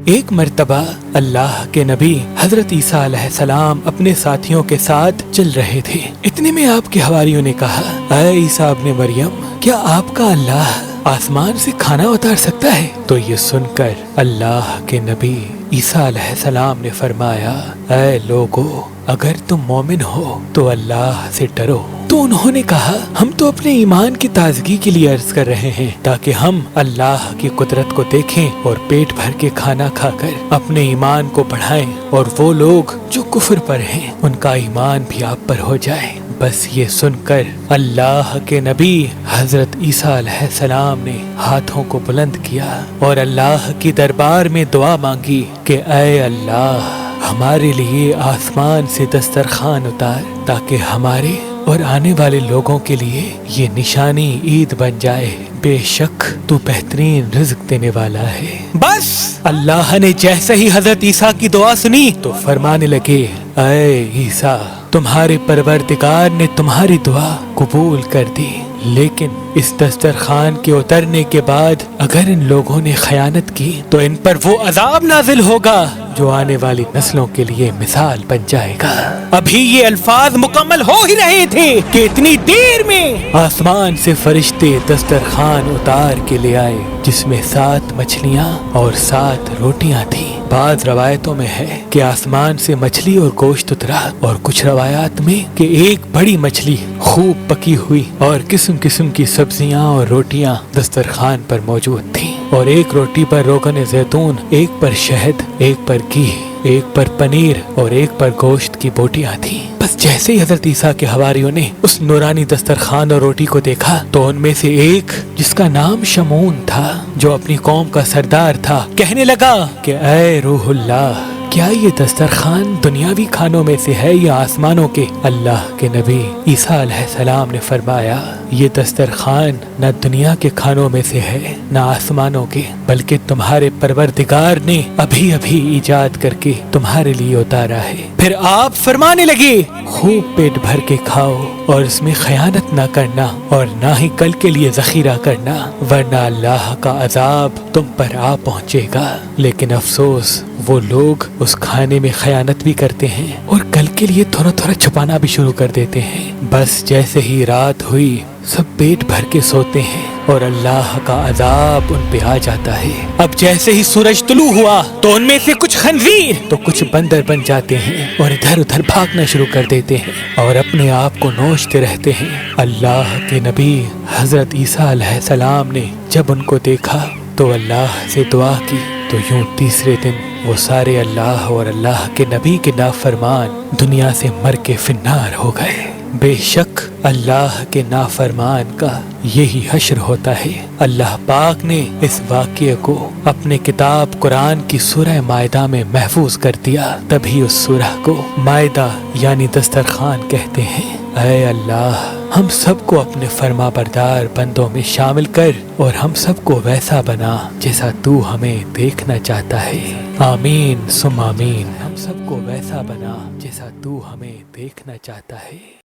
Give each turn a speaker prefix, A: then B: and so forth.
A: ایک مرتبہ اللہ کے نبی حضرت عیسیٰ علیہ السلام اپنے ساتھیوں کے ساتھ چل رہے تھے۔ اتنے میں آپ کے حواریوں نے کہا، اے عیسیٰ ابن مریم، کیا آپ کا اللہ آسمان سے کھانا اتار سکتا ہے؟ تو یہ سن کر اللہ کے نبی عیسیٰ علیہ السلام نے فرمایا، اے لوگو، اگر تم مومن ہو تو اللہ سے ڈرو۔ تو انہوں نے کہا، ہم تو اپنے ایمان کی تازگی کے لیے عرض کر رہے ہیں تاکہ ہم اللہ کی قدرت کو دیکھیں اور پیٹ بھر کے کھانا کھا کر اپنے ایمان کو بڑھائیں، اور وہ لوگ جو کفر پر ہیں ان کا ایمان بھی آپ پر ہو جائے۔ بس یہ سن کر اللہ کے نبی حضرت عیسیٰ علیہ السلام نے ہاتھوں کو بلند کیا اور اللہ کی دربار میں دعا مانگی کہ اے اللہ، ہمارے لیے آسمان سے دسترخوان اتار تاکہ ہمارے اور آنے والے لوگوں کے لیے یہ نشانی عید بن جائے۔ بے شک تو بہترین رزق دینے والا ہے۔ بس اللہ نے جیسے ہی حضرت عیسیٰ کی دعا سنی تو فرمانے لگے، اے عیسیٰ، تمہارے پروردگار نے تمہاری دعا قبول کر دی، لیکن اس دسترخوان کے اترنے کے بعد اگر ان لوگوں نے خیانت کی تو ان پر وہ عذاب نازل ہوگا جو آنے والی نسلوں کے لیے مثال بن جائے گا۔ ابھی یہ الفاظ مکمل ہو ہی رہے تھے کہ اتنی دیر میں آسمان سے فرشتے دسترخوان اتار کے لے آئے، جس میں 7 مچھلیاں اور 7 روٹیاں تھیں۔ بعض روایتوں میں ہے کہ آسمان سے مچھلی اور گوشت اترا، اور کچھ روایات میں کہ ایک بڑی مچھلی خوب پکی ہوئی اور قسم قسم کی سبزیاں اور روٹیاں دسترخوان پر موجود تھیں، اور ایک روٹی پر روغن زیتون، ایک پر شہد، ایک پر گھی، ایک پر پنیر اور ایک پر گوشت کی بوٹیاں تھیں۔ بس جیسے ہی حضرت عیسیٰ کے حواریوں نے اس نورانی دسترخوان اور روٹی کو دیکھا تو ان میں سے ایک، جس کا نام شمعون تھا، جو اپنی قوم کا سردار تھا، کہنے لگا کہ اے روح اللہ، کیا یہ دسترخوان دنیاوی کھانوں میں سے ہے یا آسمانوں کے؟ اللہ کے نبی عیسیٰ علیہ السلام نے فرمایا، یہ دسترخوان نہ دنیا کے کھانوں میں سے ہے نہ آسمانوں کے، بلکہ تمہارے پروردگار نے ابھی ابھی ایجاد کر کے تمہارے لیے اتارا ہے۔ پھر آپ فرمانے لگے، خوب پیٹ بھر کے کھاؤ اور اس میں خیانت نہ کرنا اور نہ ہی کل کے لیے ذخیرہ کرنا، ورنہ اللہ کا عذاب تم پر آ پہنچے گا۔ لیکن افسوس، وہ لوگ اس کھانے میں خیانت بھی کرتے ہیں اور کل کے لیے تھوڑا تھوڑا چھپانا بھی شروع کر دیتے ہیں۔ بس جیسے ہی رات ہوئی سب پیٹ بھر کے سوتے ہیں اور اللہ کا عذاب ان پہ آ جاتا ہے۔ اب جیسے ہی سورج طلوع ہوا تو ان میں سے کچھ خنزیر تو کچھ بندر بن جاتے ہیں اور ادھر ادھر بھاگنا شروع کر دیتے ہیں اور اپنے آپ کو نوچتے رہتے ہیں۔ اللہ کے نبی حضرت عیسیٰ علیہ السلام نے جب ان کو دیکھا تو اللہ سے دعا کی، تو یوں تیسرے دن وہ سارے اللہ اور اللہ کے نبی کے نافرمان دنیا سے مر کے فنار ہو گئے۔ بے شک اللہ کے نافرمان کا یہی حشر ہوتا ہے۔ اللہ پاک نے اس واقعے کو اپنے کتاب قرآن کی سورہ مائدہ میں محفوظ کر دیا، تبھی اس سورہ کو مائدہ یعنی دسترخوان کہتے ہیں۔ اے اللہ، ہم سب کو اپنے فرما بردار بندوں میں شامل کر اور ہم سب کو ویسا بنا جیسا تو ہمیں دیکھنا چاہتا ہے۔ آمین ثم آمین۔ ہم سب کو ویسا بنا جیسا تو ہمیں دیکھنا چاہتا ہے۔